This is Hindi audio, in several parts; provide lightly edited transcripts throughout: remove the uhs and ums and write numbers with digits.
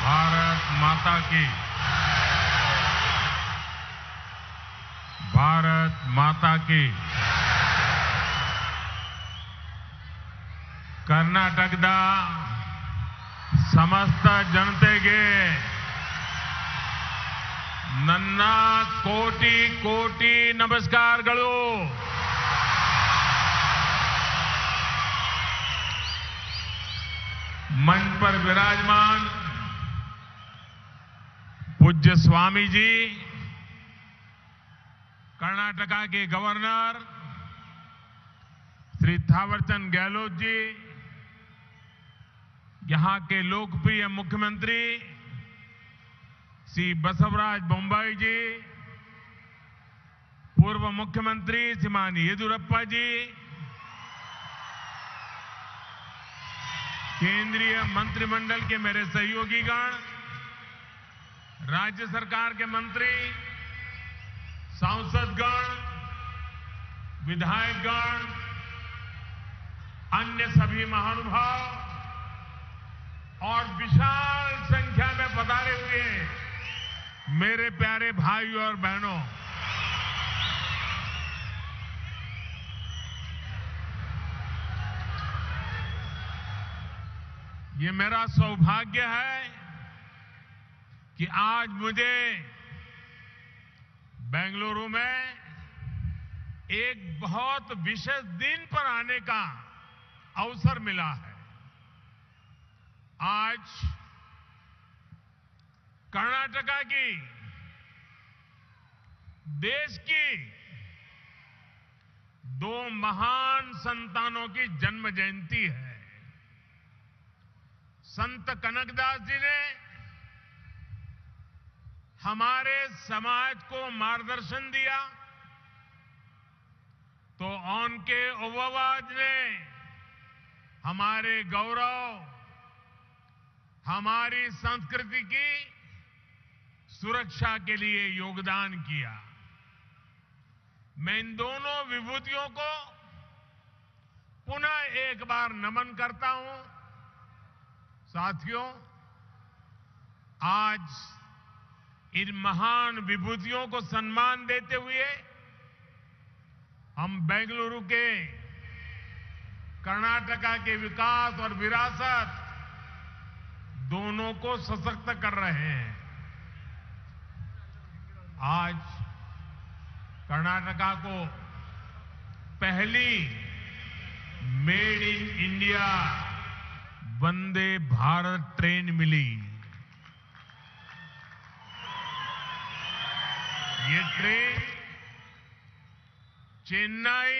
भारत माता की। भारत माता की। ಕರ್ನಾಟಕದ ಸಮಸ್ತ ಜನತೆಗೆ ನನ್ನ ಕೋಟಿ ಕೋಟಿ ನಮಸ್ಕಾರಗಳು। मंच पर विराजमान पूज्य स्वामी जी, कर्नाटका के गवर्नर श्री थावरचंद गहलोत जी, यहां के लोकप्रिय मुख्यमंत्री श्री बसवराज बोम्मई जी, पूर्व मुख्यमंत्री श्रीमान येदियुरप्पा जी, केंद्रीय मंत्रिमंडल के मेरे सहयोगीगण, राज्य सरकार के मंत्री, सांसदगण, विधायकगण, अन्य सभी महानुभाव और विशाल संख्या में पधारे हुए मेरे प्यारे भाइयों और बहनों, ये मेरा सौभाग्य है कि आज मुझे बेंगलुरु में एक बहुत विशेष दिन पर आने का अवसर मिला है। आज कर्नाटका की, देश की दो महान संतानों की जन्म जयंती है। संत कनकदास जी ने हमारे समाज को मार्गदर्शन दिया, तो उनके ओवावाज ने हमारे गौरव, हमारी संस्कृति की सुरक्षा के लिए योगदान किया। मैं इन दोनों विभूतियों को पुनः एक बार नमन करता हूं। साथियों, आज इन महान विभूतियों को सम्मान देते हुए हम बेंगलुरु के कर्नाटका के विकास और विरासत दोनों को सशक्त कर रहे हैं। आज कर्नाटका को पहली made in India Vande Bharat train मिली। ये ट्रेन चेन्नई,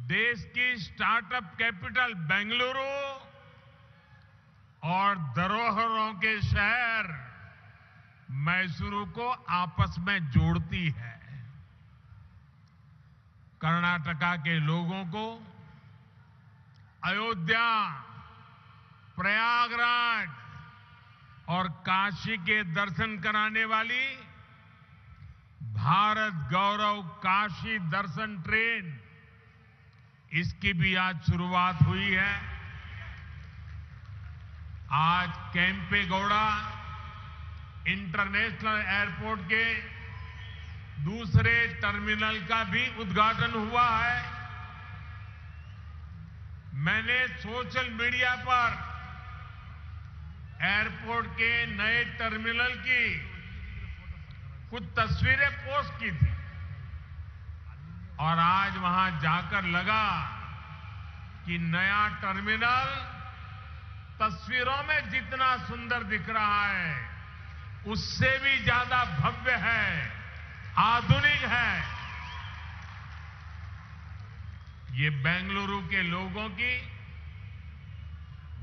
देश की स्टार्टअप कैपिटल बेंगलुरु और धरोहरों के शहर मैसूरू को आपस में जोड़ती है। कर्नाटका के लोगों को अयोध्या, प्रयागराज और काशी के दर्शन कराने वाली भारत गौरव काशी दर्शन ट्रेन, इसकी भी आज शुरुआत हुई है। आज केम्पेगौड़ा इंटरनेशनल एयरपोर्ट के दूसरे टर्मिनल का भी उद्घाटन हुआ है। मैंने सोशल मीडिया पर एयरपोर्ट के नए टर्मिनल की कुछ तस्वीरें पोस्ट की थी और आज वहां जाकर लगा कि नया टर्मिनल तस्वीरों में जितना सुंदर दिख रहा है, उससे भी ज्यादा भव्य है, आधुनिक है। ये बेंगलुरु के लोगों की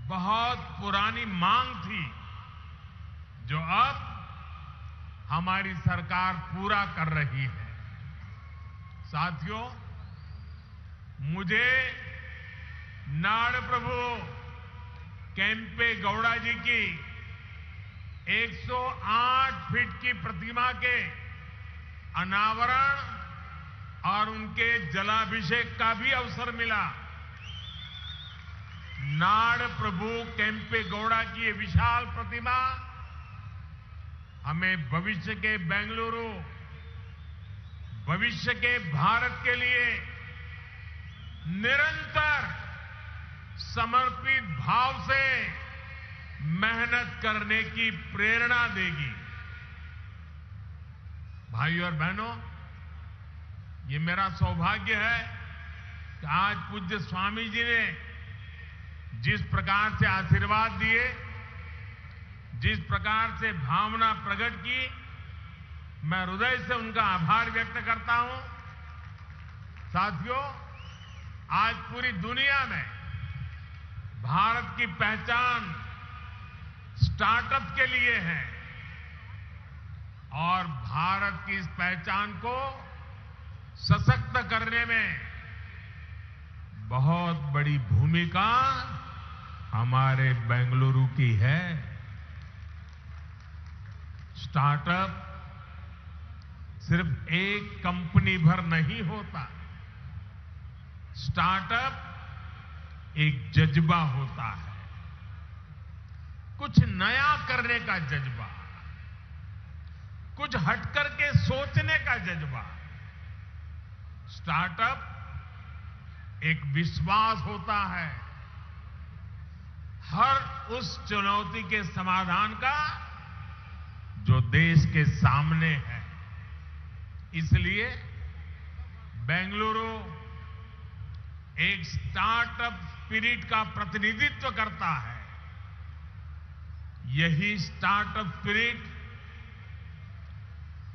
बहुत पुरानी मांग थी, जो अब हमारी सरकार पूरा कर रही है। साथियों, मुझे नाड़ प्रभु केम्पेगौड़ा जी की 108 फीट की प्रतिमा के अनावरण और उनके जलाभिषेक का भी अवसर मिला। नाड़ प्रभु केम्पेगौड़ा की ये विशाल प्रतिमा हमें भविष्य के बेंगलुरु, भविष्य के भारत के लिए निरंतर समर्पित भाव से मेहनत करने की प्रेरणा देगी। भाइयों और बहनों, ये मेरा सौभाग्य है कि आज पूज्य स्वामी जी ने जिस प्रकार से आशीर्वाद दिए, जिस प्रकार से भावना प्रकट की, मैं हृदय से उनका आभार व्यक्त करता हूं। साथियों, आज पूरी दुनिया में भारत की पहचान स्टार्टअप के लिए है और भारत की इस पहचान को सशक्त करने में बहुत बड़ी भूमिका हमारे बेंगलुरु की है। स्टार्टअप सिर्फ एक कंपनी भर नहीं होता, स्टार्टअप एक जज्बा होता है, कुछ नया करने का जज्बा, कुछ हटकर के सोचने का जज्बा। स्टार्टअप एक विश्वास होता है हर उस चुनौती के समाधान का जो देश के सामने है। इसलिए बेंगलुरु एक स्टार्टअप स्पिरिट का प्रतिनिधित्व करता है। यही स्टार्टअप स्पिरिट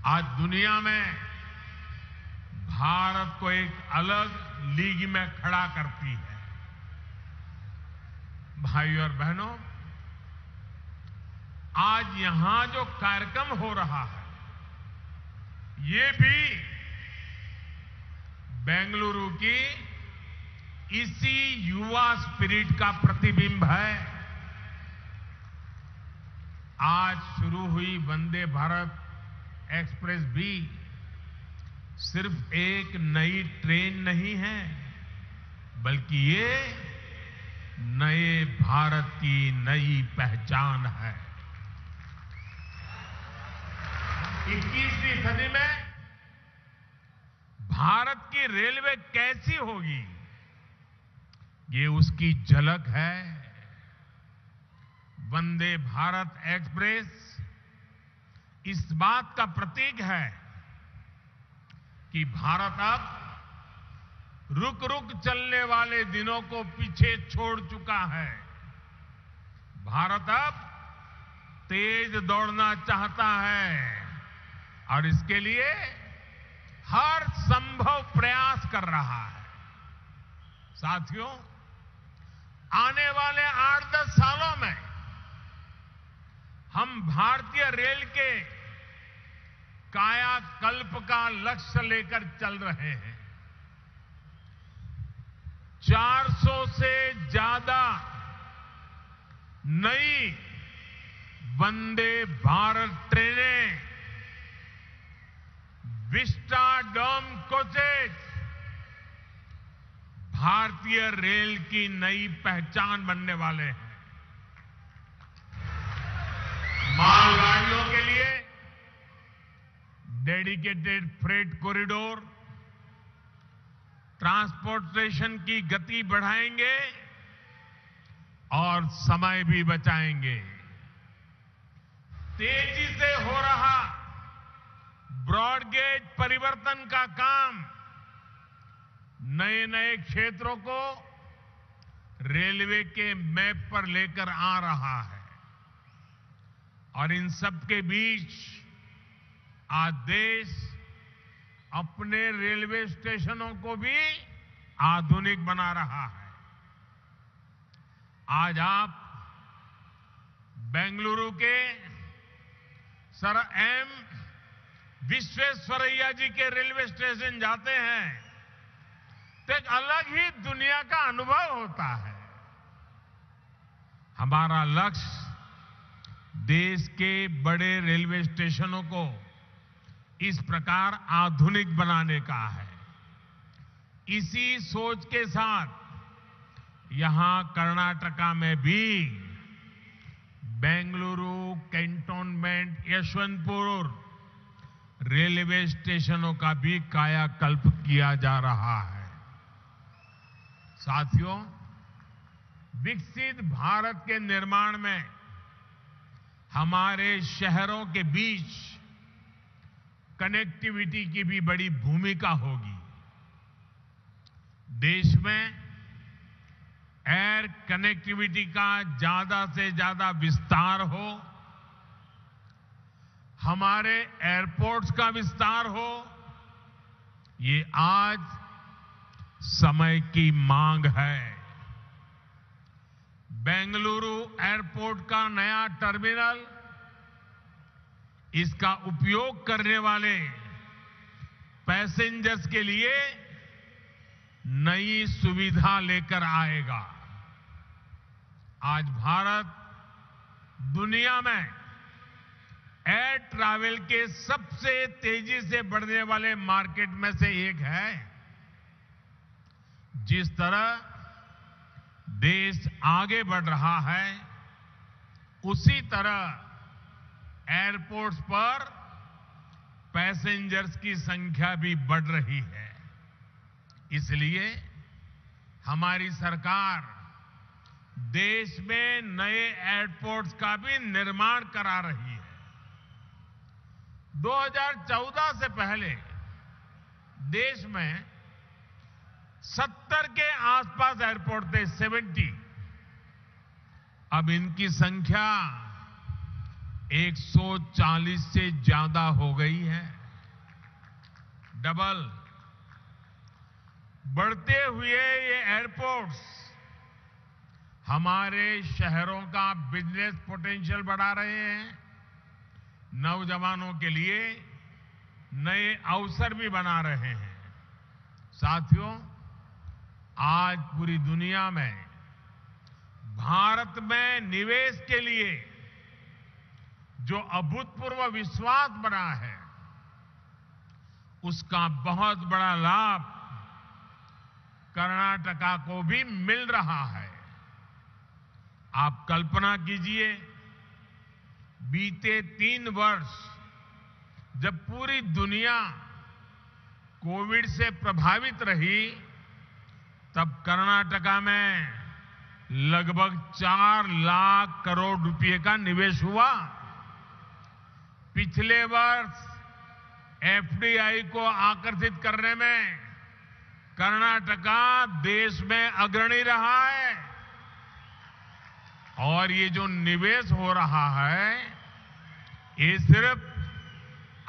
आज दुनिया में भारत को एक अलग लीग में खड़ा करती है। भाइयों और बहनों, आज यहां जो कार्यक्रम हो रहा है, ये भी बेंगलुरु की इसी युवा स्पिरिट का प्रतिबिंब है। आज शुरू हुई वंदे भारत एक्सप्रेस भी सिर्फ एक नई ट्रेन नहीं है, बल्कि ये नए भारत की नई पहचान है। 21वीं सदी में भारत की रेलवे कैसी होगी, ये उसकी झलक है। वंदे भारत एक्सप्रेस इस बात का प्रतीक है कि भारत अब रुक रुक चलने वाले दिनों को पीछे छोड़ चुका है। भारत अब तेज दौड़ना चाहता है और इसके लिए हर संभव प्रयास कर रहा है। साथियों, आने वाले 8-10 सालों में हम भारतीय रेल के कायाकल्प का लक्ष्य लेकर चल रहे हैं। 400 से ज्यादा नई वंदे भारत ट्रेनें, विस्टाडोम कोचेज भारतीय रेल की नई पहचान बनने वाले हैं। मालगाड़ियों के लिए डेडिकेटेड फ्रेट कॉरिडोर, ट्रांसपोर्टेशन की गति बढ़ाएंगे और समय भी बचाएंगे। तेजी से हो रहा ब्रॉडगेज परिवर्तन का काम नए नए क्षेत्रों को रेलवे के मैप पर लेकर आ रहा है और इन सब के बीच आज देश अपने रेलवे स्टेशनों को भी आधुनिक बना रहा है। आज आप बेंगलुरु के सर एम विश्वेश्वरैया जी के रेलवे स्टेशन जाते हैं तो एक अलग ही दुनिया का अनुभव होता है। हमारा लक्ष्य देश के बड़े रेलवे स्टेशनों को इस प्रकार आधुनिक बनाने का है। इसी सोच के साथ यहां कर्नाटका में भी बेंगलुरु कैंटोनमेंट, यशवंतपुर रेलवे स्टेशनों का भी कायाकल्प किया जा रहा है। साथियों, विकसित भारत के निर्माण में हमारे शहरों के बीच कनेक्टिविटी की भी बड़ी भूमिका होगी। देश में एयर कनेक्टिविटी का ज्यादा से ज्यादा विस्तार हो, हमारे एयरपोर्ट्स का विस्तार हो, ये आज समय की मांग है। बेंगलुरु एयरपोर्ट का नया टर्मिनल इसका उपयोग करने वाले पैसेंजर्स के लिए नई सुविधा लेकर आएगा। आज भारत दुनिया में एयर ट्रैवल के सबसे तेजी से बढ़ने वाले मार्केट में से एक है। जिस तरह देश आगे बढ़ रहा है, उसी तरह एयरपोर्ट्स पर पैसेंजर्स की संख्या भी बढ़ रही है। इसलिए हमारी सरकार देश में नए एयरपोर्ट्स का भी निर्माण करा रही है। 2014 से पहले देश में 70 के आसपास एयरपोर्ट थे, 70। अब इनकी संख्या 140 से ज्यादा हो गई है, डबल। बढ़ते हुए ये एयरपोर्ट्स हमारे शहरों का बिजनेस पोटेंशियल बढ़ा रहे हैं, नौजवानों के लिए नए अवसर भी बना रहे हैं। साथियों, आज पूरी दुनिया में भारत में निवेश के लिए जो अभूतपूर्व विश्वास बना है, उसका बहुत बड़ा लाभ कर्नाटका को भी मिल रहा है। आप कल्पना कीजिए, बीते 3 वर्ष जब पूरी दुनिया कोविड से प्रभावित रही, तब कर्नाटका में लगभग 4 लाख करोड़ रुपए का निवेश हुआ। पिछले वर्ष एफडीआई को आकर्षित करने में कर्नाटका देश में अग्रणी रहा है। और ये जो निवेश हो रहा है, ये सिर्फ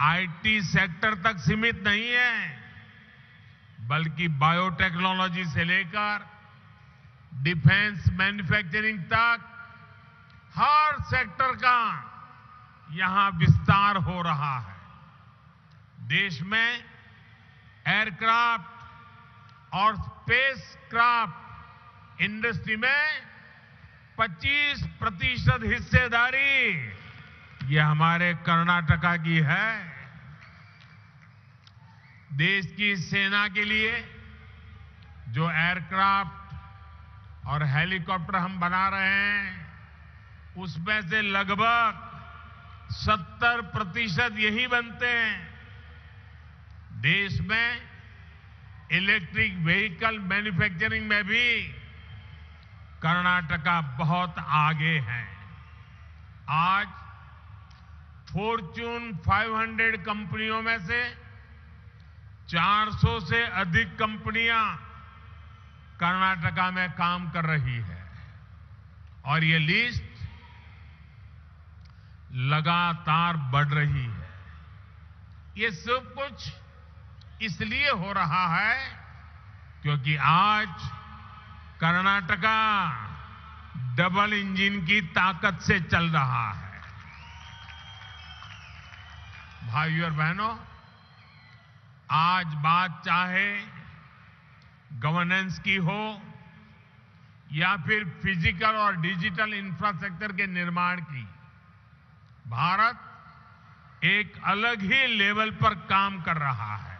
आईटी सेक्टर तक सीमित नहीं है, बल्कि बायोटेक्नोलॉजी से लेकर डिफेंस मैन्युफैक्चरिंग तक हर सेक्टर का यहां विस्तार हो रहा है। देश में एयरक्राफ्ट और स्पेसक्राफ्ट इंडस्ट्री में 25% हिस्सेदारी ये हमारे कर्नाटका की है। देश की सेना के लिए जो एयरक्राफ्ट और हेलीकॉप्टर हम बना रहे हैं, उसमें से लगभग 70% यही बनते हैं। देश में इलेक्ट्रिक व्हीकल मैन्युफैक्चरिंग में भी कर्नाटका बहुत आगे है। आज फॉर्च्यून 500 कंपनियों में से 400 से अधिक कंपनियां कर्नाटका में काम कर रही है, और ये लिस्ट लगातार बढ़ रही है। ये सब कुछ इसलिए हो रहा है क्योंकि आज कर्नाटका डबल इंजन की ताकत से चल रहा है। भाइयों और बहनों, आज बात चाहे गवर्नेंस की हो या फिर फिजिकल और डिजिटल इंफ्रास्ट्रक्चर के निर्माण की, भारत एक अलग ही लेवल पर काम कर रहा है।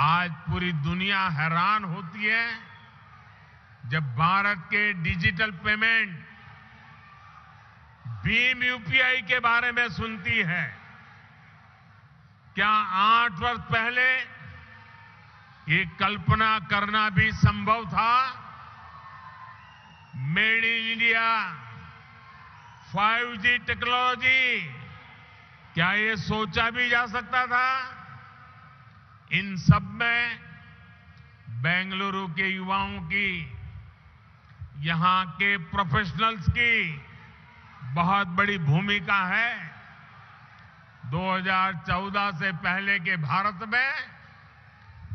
आज पूरी दुनिया हैरान होती है जब भारत के डिजिटल पेमेंट भीम यूपीआई के बारे में सुनती है, क्या 8 वर्ष पहले ये कल्पना करना भी संभव था? Made in India, 5G technology, क्या ये सोचा भी जा सकता था? इन सब में बेंगलुरु के युवाओं की, यहां के प्रोफेशनल्स की बहुत बड़ी भूमिका है। 2014 से पहले के भारत में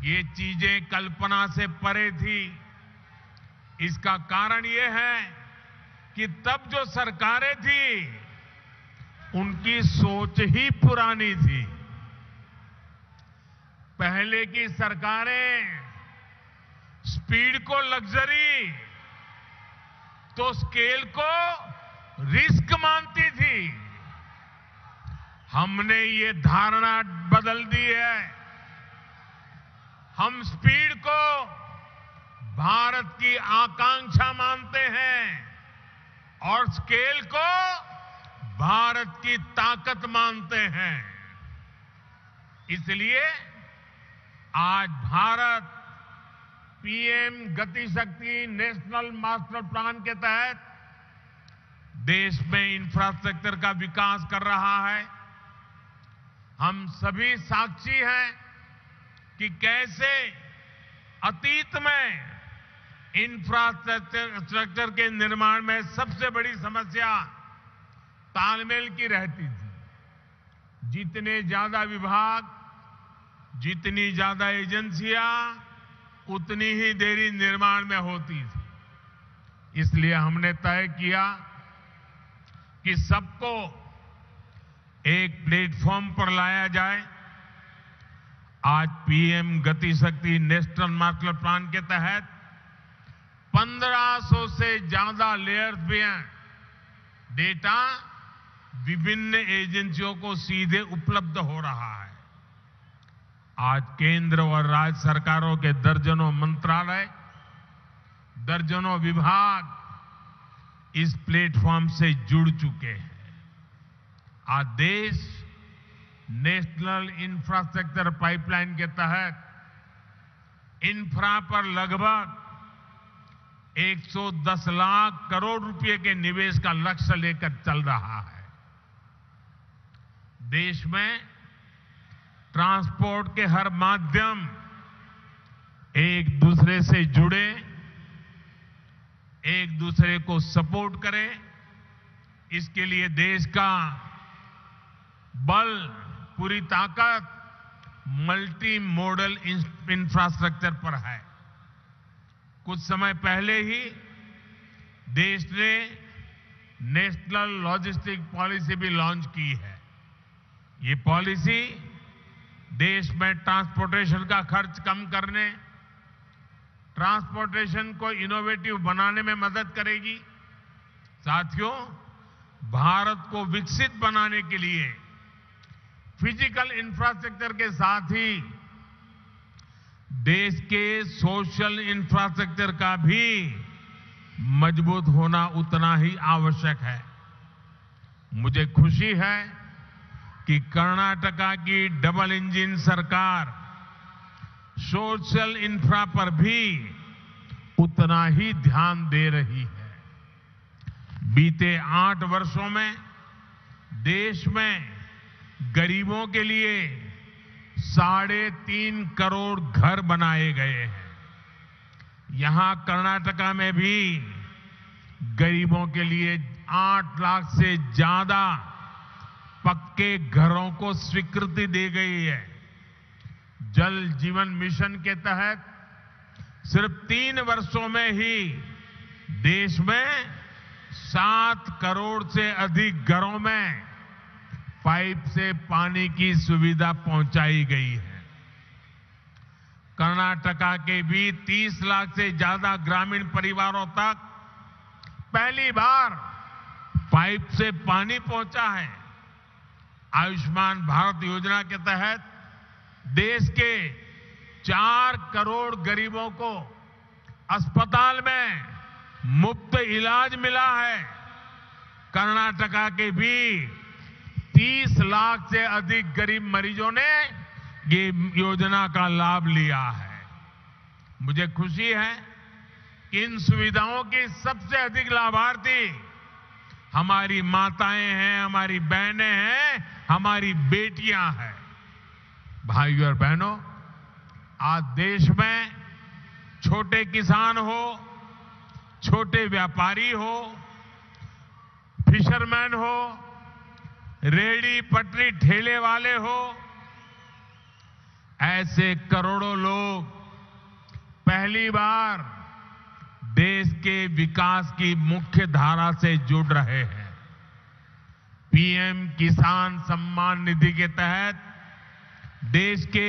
ये चीजें कल्पना से परे थी। इसका कारण ये है कि तब जो सरकारें थी उनकी सोच ही पुरानी थी। पहले की सरकारें स्पीड को लग्जरी तो स्केल को रिस्क मानती थी। हमने ये धारणा बदल दी है। हम स्पीड को भारत की आकांक्षा मानते हैं और स्केल को भारत की ताकत मानते हैं। इसलिए आज भारत पीएम गति शक्ति नेशनल मास्टर प्लान के तहत देश में इंफ्रास्ट्रक्चर का विकास कर रहा है। हम सभी साक्षी हैं कि कैसे अतीत में इंफ्रास्ट्रक्चर के निर्माण में सबसे बड़ी समस्या तालमेल की रहती थी। जितने ज्यादा विभाग, जितनी ज्यादा एजेंसियां, उतनी ही देरी निर्माण में होती थी। इसलिए हमने तय किया कि सबको एक प्लेटफॉर्म पर लाया जाए। आज पीएम गति शक्ति नेशनल मास्टर प्लान के तहत 1500 से ज्यादा लेयर्स भी हैं। डेटा विभिन्न एजेंसियों को सीधे उपलब्ध हो रहा है। आज केंद्र और राज्य सरकारों के दर्जनों मंत्रालय, दर्जनों विभाग इस प्लेटफॉर्म से जुड़ चुके हैं। आज देश नेशनल इंफ्रास्ट्रक्चर पाइपलाइन के तहत इंफ्रा पर लगभग 110 लाख करोड़ रुपए के निवेश का लक्ष्य लेकर चल रहा है। देश में ट्रांसपोर्ट के हर माध्यम एक दूसरे से जुड़े, एक दूसरे को सपोर्ट करें। इसके लिए देश का बल, पूरी ताकत मल्टी मॉडल इंफ्रास्ट्रक्चर पर है। कुछ समय पहले ही देश ने नेशनल लॉजिस्टिक पॉलिसी भी लॉन्च की है। ये पॉलिसी देश में ट्रांसपोर्टेशन का खर्च कम करने, ट्रांसपोर्टेशन को इनोवेटिव बनाने में मदद करेगी। साथियों, भारत को विकसित बनाने के लिए फिजिकल इंफ्रास्ट्रक्चर के साथ ही देश के सोशल इंफ्रास्ट्रक्चर का भी मजबूत होना उतना ही आवश्यक है। मुझे खुशी है कि कर्नाटका की डबल इंजन सरकार सोशल इंफ्रा पर भी उतना ही ध्यान दे रही है। बीते 8 वर्षों में देश में गरीबों के लिए 3.5 करोड़ घर बनाए गए हैं। यहां कर्नाटका में भी गरीबों के लिए 8 लाख से ज्यादा पक्के घरों को स्वीकृति दी गई है। जल जीवन मिशन के तहत सिर्फ 3 वर्षों में ही देश में 7 करोड़ से अधिक घरों में पाइप से पानी की सुविधा पहुंचाई गई है। कर्नाटका के भी 30 लाख से ज्यादा ग्रामीण परिवारों तक पहली बार पाइप से पानी पहुंचा है। आयुष्मान भारत योजना के तहत देश के 4 करोड़ गरीबों को अस्पताल में मुफ्त इलाज मिला है। कर्नाटका के भी 30 लाख से अधिक गरीब मरीजों ने ये योजना का लाभ लिया है। मुझे खुशी है कि इन सुविधाओं की सबसे अधिक लाभार्थी हमारी माताएं हैं, हमारी बहनें हैं, हमारी बेटियां हैं। भाइयों और बहनों, आज देश में छोटे किसान हो, छोटे व्यापारी हो, फिशरमैन हो, रेहड़ी पटरी ठेले वाले हो, ऐसे करोड़ों लोग पहली बार देश के विकास की मुख्य धारा से जुड़ रहे हैं। पीएम किसान सम्मान निधि के तहत देश के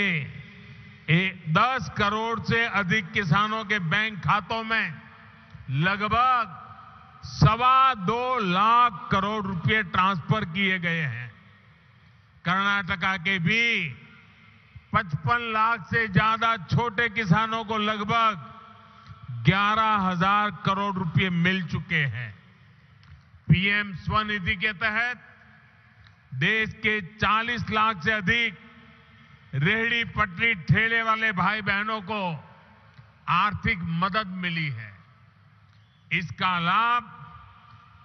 10 करोड़ से अधिक किसानों के बैंक खातों में लगभग 2.25 लाख करोड़ रुपए ट्रांसफर किए गए हैं। कर्नाटका के भी 55 लाख से ज्यादा छोटे किसानों को लगभग 11,000 करोड़ रुपए मिल चुके हैं। पीएम स्वनिधि के तहत देश के 40 लाख से अधिक रेहड़ी पटरी ठेले वाले भाई बहनों को आर्थिक मदद मिली है। इसका लाभ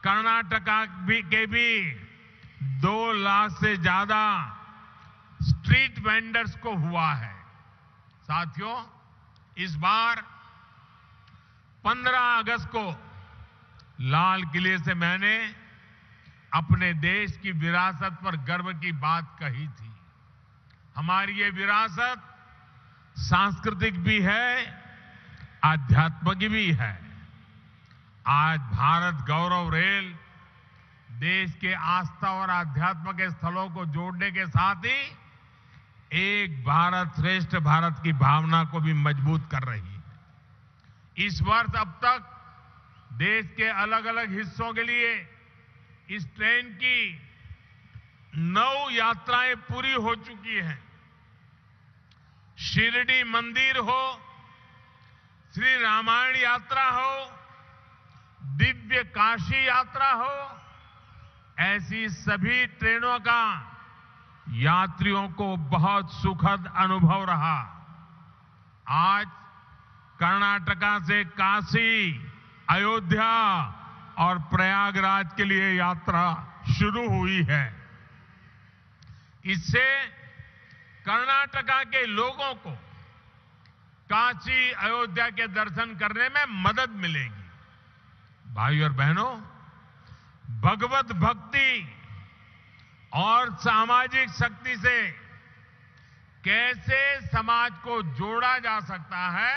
कर्नाटका के भी 2 लाख से ज्यादा स्ट्रीट वेंडर्स को हुआ है। साथियों, इस बार 15 अगस्त को लाल किले से मैंने अपने देश की विरासत पर गर्व की बात कही थी। हमारी ये विरासत सांस्कृतिक भी है, आध्यात्मिक भी है। आज भारत गौरव रेल देश के आस्था और आध्यात्म के स्थलों को जोड़ने के साथ ही एक भारत श्रेष्ठ भारत की भावना को भी मजबूत कर रही है। इस वर्ष अब तक देश के अलग अलग हिस्सों के लिए इस ट्रेन की 9 यात्राएं पूरी हो चुकी हैं। शिरडी मंदिर हो, श्री रामायण यात्रा हो, दिव्य काशी यात्रा हो, ऐसी सभी ट्रेनों का यात्रियों को बहुत सुखद अनुभव रहा। आज कर्नाटका से काशी, अयोध्या और प्रयागराज के लिए यात्रा शुरू हुई है। इससे कर्नाटका के लोगों को काशी, अयोध्या के दर्शन करने में मदद मिलेगी। भाइयों और बहनों, भगवत भक्ति और सामाजिक शक्ति से कैसे समाज को जोड़ा जा सकता है,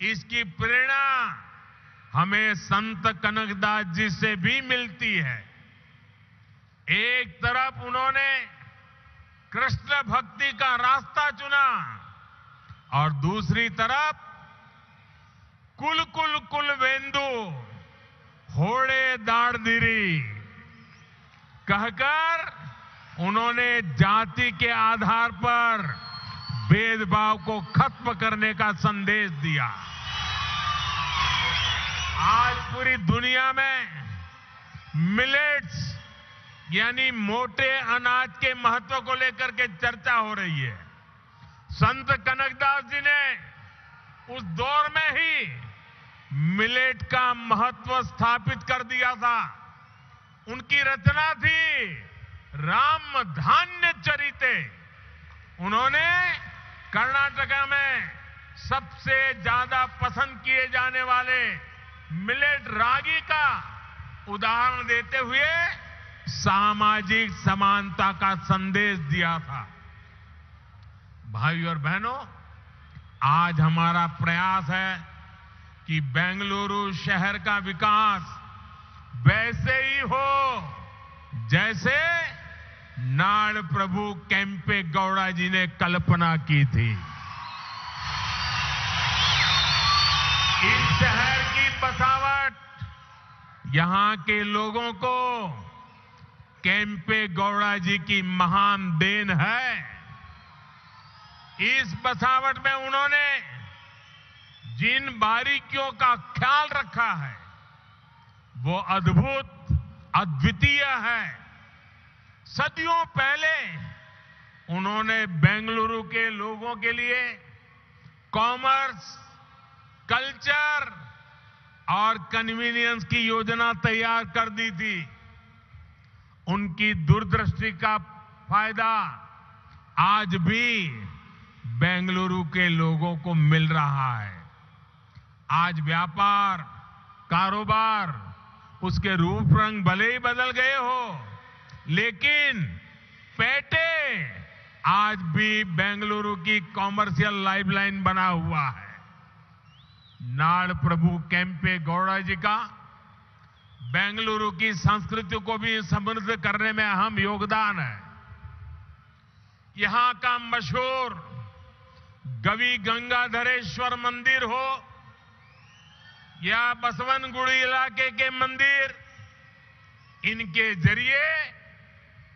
इसकी प्रेरणा हमें संत कनकदास जी से भी मिलती है। एक तरफ उन्होंने कृष्ण भक्ति का रास्ता चुना और दूसरी तरफ कुल कुल कुल वेंदु होड़े दाड़दिरी कहकर उन्होंने जाति के आधार पर भेदभाव को खत्म करने का संदेश दिया। आज पूरी दुनिया में मिलेट्स यानी मोटे अनाज के महत्व को लेकर के चर्चा हो रही है। संत कनकदास जी ने उस दौर में ही मिलेट का महत्व स्थापित कर दिया था। उनकी रचना थी राम धान्य चरिते। उन्होंने कर्नाटका में सबसे ज्यादा पसंद किए जाने वाले मिलेट रागी का उदाहरण देते हुए सामाजिक समानता का संदेश दिया था। भाइयों और बहनों, आज हमारा प्रयास है कि बेंगलुरु शहर का विकास वैसे ही हो जैसे नाड़ प्रभु केम्पे गौड़ा जी ने कल्पना की थी। इस शहर की बसावट यहां के लोगों को केम्पे गौड़ा जी की महान देन है। इस बसावट में उन्होंने जिन बारीकियों का ख्याल रखा है वो अद्भुत, अद्वितीय है। सदियों पहले उन्होंने बेंगलुरु के लोगों के लिए कॉमर्स, कल्चर और कन्वीनियंस की योजना तैयार कर दी थी। उनकी दूरदृष्टि का फायदा आज भी बेंगलुरु के लोगों को मिल रहा है। आज व्यापार, कारोबार, उसके रूप रंग भले ही बदल गए हो, लेकिन पेटे आज भी बेंगलुरु की कॉमर्शियल लाइफलाइन बना हुआ है। नाड़ प्रभु केम्पे गौड़ा जी का बेंगलुरु की संस्कृति को भी समृद्ध करने में अहम योगदान है। यहां का मशहूर गवि गंगाधरेश्वर मंदिर हो या बसवनगुड़ी इलाके के मंदिर, इनके जरिए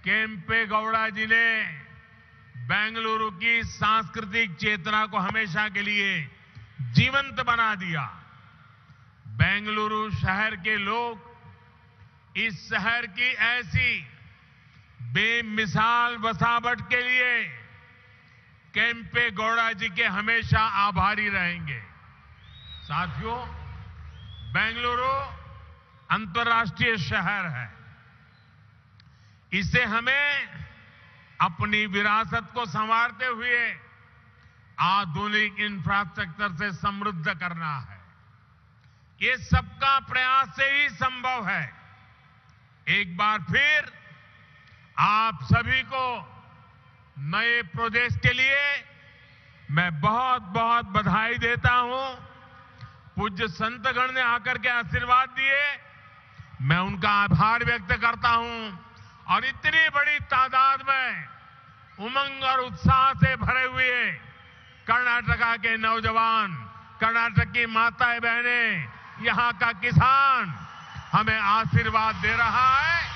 केम्पे गौड़ा जी ने बेंगलुरु की सांस्कृतिक चेतना को हमेशा के लिए जीवंत बना दिया। बेंगलुरु शहर के लोग इस शहर की ऐसी बेमिसाल बसावट के लिए केम्पे गौड़ा जी के हमेशा आभारी रहेंगे। साथियों, बेंगलुरु अंतर्राष्ट्रीय शहर है। इसे हमें अपनी विरासत को संवारते हुए आधुनिक इंफ्रास्ट्रक्चर से समृद्ध करना है। ये सबका प्रयास से ही संभव है। एक बार फिर आप सभी को नए प्रोजेक्ट के लिए मैं बहुत बहुत बधाई देता हूं। पूज्य संतगण ने आकर के आशीर्वाद दिए, मैं उनका आभार व्यक्त करता हूं। और इतनी बड़ी तादाद में उमंग और उत्साह से भरे हुए कर्नाटका के नौजवान, कर्नाटक की माताएं बहनें, यहां का किसान हमें आशीर्वाद दे रहा है।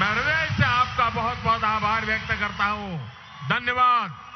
मैं हृदय से आपका बहुत बहुत आभार व्यक्त करता हूं। धन्यवाद।